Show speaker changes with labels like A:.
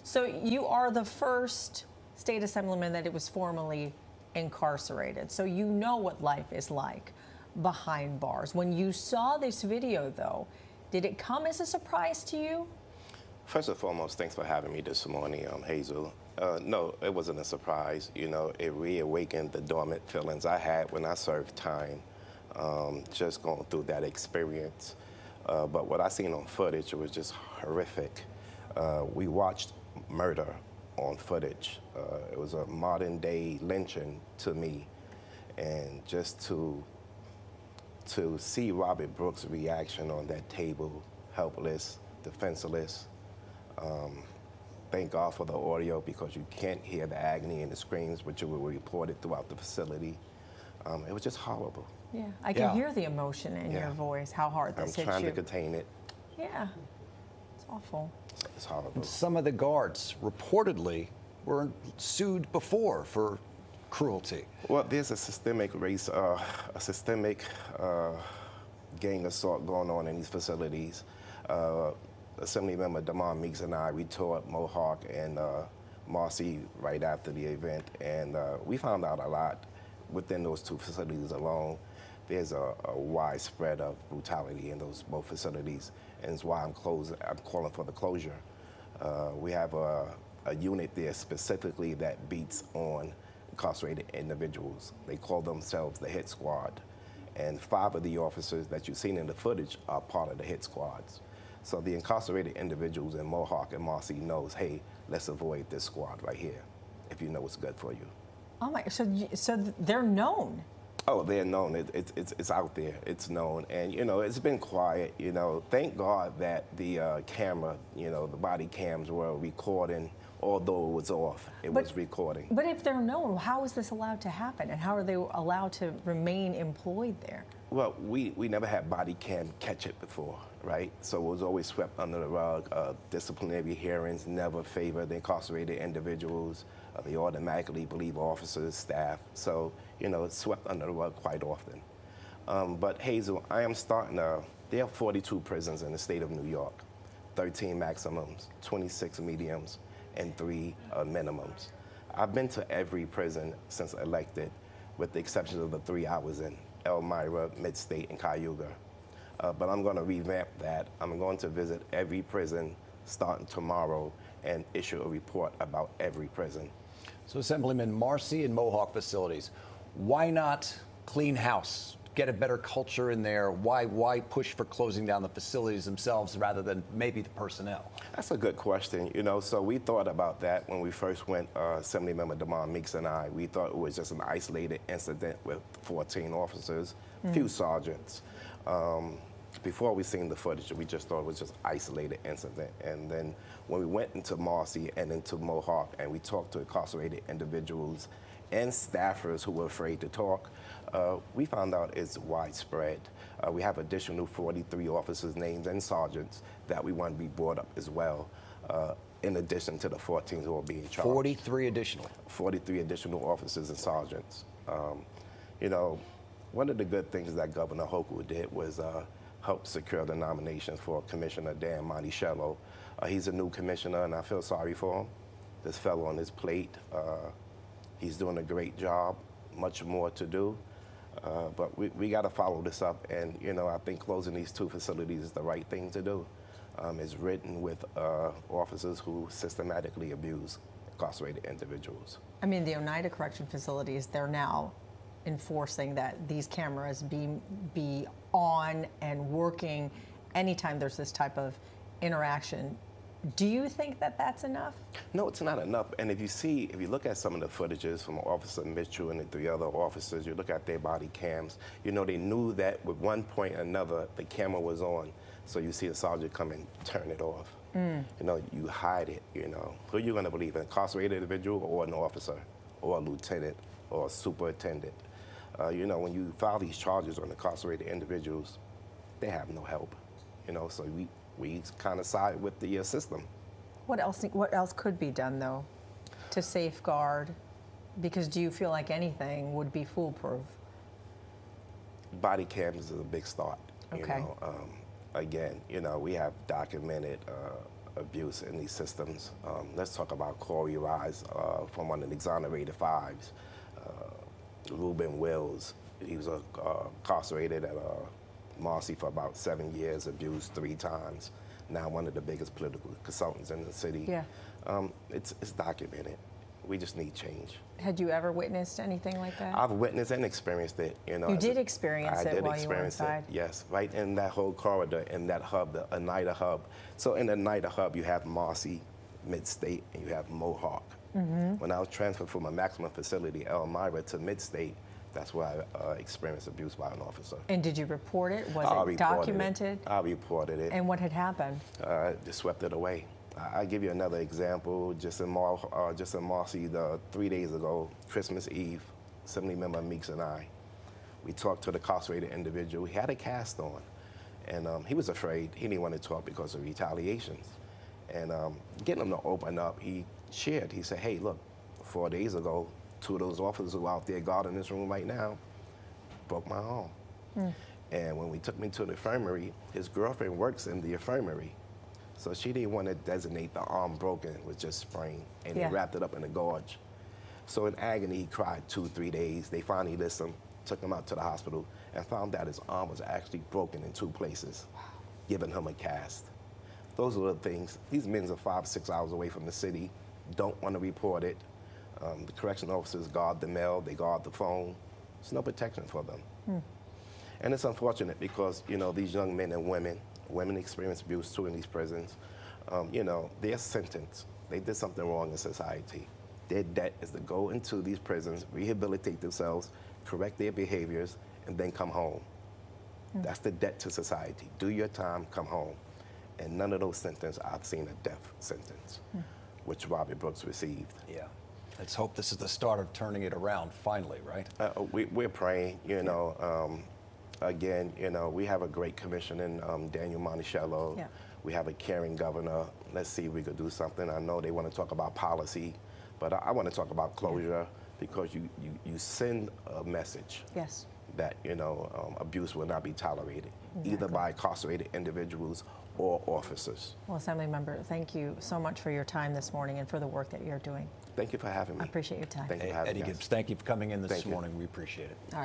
A: So you are the first state assemblyman that it was formally incarcerated. So you know what life is like behind bars. When you saw this video, though, did it come as a surprise to you?
B: First and foremost, thanks for having me this morning, Hazel. No, it wasn't a surprise. You know, it reawakened the dormant feelings I had when I served time, just going through that experience. But what I seen on footage, it was just horrific. We watched murder on footage. It was a modern day lynching to me. And just to see Robert Brooks' reaction on that table, helpless, defenseless. Thank God for the audio, because you can't hear the agony and the screams, which were reported throughout the facility. It was just horrible.
A: Yeah, I can hear the emotion in your voice, how hard this hits you.
B: I'm trying to contain it.
A: Yeah, it's awful.
B: It's horrible.
C: Some of the guards reportedly were sued before for cruelty.
B: Well, there's a systemic gang assault going on in these facilities. Assemblymember Damon Meeks and I, we toured Mohawk and Marcy right after the event, and we found out a lot within those two facilities alone. There's a widespread of brutality in those both facilities, and it's why I'm calling for the closure. We have a unit there specifically that beats on incarcerated individuals. They call themselves the hit squad, and 5 of the officers that you've seen in the footage are part of the hit squads. So the incarcerated individuals in Mohawk and Marcy knows, hey, let's avoid this squad right here, if you know what's good for you.
A: Oh my, so they're known.
B: Oh, they're known. It's out there. It's known. And, you know, it's been quiet. You know, thank God that the camera, you know, the body cams were recording, although it was off. It was recording.
A: But if they're known, how is this allowed to happen? And how are they allowed to remain employed there?
B: Well, we never had body cam catch it before, right? So it was always swept under the rug. Disciplinary hearings never favored the incarcerated individuals. They automatically believe officers, staff. So, you know, it's swept under the rug quite often. But Hazel, I am starting there are 42 prisons in the state of New York, 13 maximums, 26 mediums, and 3 minimums. I've been to every prison since elected, with the exception of the 3 I was in, Elmira, Mid-State, and Cayuga. But I'm going to revamp that. I'm going to visit every prison starting tomorrow and issue a report about every prison.
C: So Assemblyman, Marcy and Mohawk facilities, why not clean house, get a better culture in there? Why push for closing down the facilities themselves rather than maybe the personnel? That's
B: a good question. You know, so we thought about that when we first went, Assemblymember Damon Meeks and I. We thought it was just an isolated incident with 14 officers, few sergeants. Before we seen the footage, we just thought it was just isolated incident. And then when we went into Marcy and into Mohawk and we talked to incarcerated individuals and staffers who were afraid to talk, we found out it's widespread. We have additional 43 officers' names and sergeants that we want to be brought up as well, in addition to the 14 who are being charged.
C: 43 additional?
B: 43 additional officers and sergeants. You know, one of the good things that Governor Hochul did was help secure the nominations for Commissioner Dan Monticello. He's a new commissioner, and I feel sorry for him. This fell on his plate. He's doing a great job, much more to do. But we got to follow this up, and you know, I think closing these 2 facilities is the right thing to do. It's written with officers who systematically abuse incarcerated individuals.
A: I mean, the Oneida Correction Facilities, they're now enforcing that these cameras be on and working anytime there's this type of interaction. Do you think that that's enough?
B: No, it's not enough. And if you look at some of the footages from Officer Mitchell and the 3 other officers, you look at their body cams, you know, they knew that at one point or another, the camera was on. So you see a sergeant come and turn it off. You know, you hide it, you know. Who are you going to believe, an incarcerated individual or an officer or a lieutenant or a superintendent? You know, when you file these charges on incarcerated individuals, they have no help, you know, so we kind of side with the system.
A: What else could be done, though, to safeguard? Because do you feel like anything would be foolproof?
B: Body cams is a big start.
A: Okay.
B: You know, again, you know, we have documented abuse in these systems. Let's talk about Corey Rise from one of the exonerated fives. Reuben Wills, he was incarcerated at Marcy for about 7 years, abused 3 times. Now one of the biggest political consultants in the city.
A: Yeah.
B: It's documented. We just need change.
A: Had you ever witnessed anything like that?
B: I've witnessed and experienced it. You know,
A: You did experience it while you were inside?
B: Yes, right in that whole corridor, in that hub, the Oneida hub. So in the Oneida hub, you have Marcy, Mid-State, and you have Mohawk. When I was transferred from a maximum facility, Elmira, to Mid-State, that's where I experienced abuse by an officer.
A: And did you report it? Was it documented?
B: I reported it.
A: And what had happened?
B: Just swept it away. I'll give you another example. Just in Marcy, 3 days ago, Christmas Eve, Assemblymember Meeks and I, we talked to the incarcerated individual. He had a cast on, and he was afraid. He didn't want to talk because of retaliations. And getting him to open up, he shared. He said, hey, look, 4 days ago, 2 of those officers who are out there guarding this room right now broke my arm. And when we took me to the infirmary, his girlfriend works in the infirmary. So she didn't want to designate the arm broken, it was just sprained, and they wrapped it up in a gauze. So in agony, he cried 2-3 days. They finally listened, took him out to the hospital, and found out his arm was actually broken in 2 places, giving him a cast. Those are the things. These men are 5-6 hours away from the city, don't want to report it. The correction officers guard the mail, they guard the phone. There's no protection for them. And it's unfortunate because, you know, these young men and women experience abuse too in these prisons. You know, they're sentenced. They did something wrong in society. Their debt is to go into these prisons, rehabilitate themselves, correct their behaviors, and then come home. That's the debt to society. Do your time, come home. And none of those sentences, I've seen a death sentence, which Robert Brooks received.
C: Yeah. Let's hope this is the start of turning it around finally, right?
B: We're praying, you know. Again, you know, we have a great commission in Daniel Monticello.
A: Yeah.
B: We have a caring governor. Let's see if we could do something. I know they want to talk about policy, but I want to talk about closure because you send a message that, you know, abuse will not be tolerated, either by incarcerated individuals or officers.
A: Well, Assemblymember, thank you so much for your time this morning and for the work that you're doing.
B: Thank you for having me.
A: I appreciate your time.
B: Thank you for having me.
C: Eddie Gibbs, thank you for coming in this
B: Thank you.
C: morning. We appreciate it.
A: All right.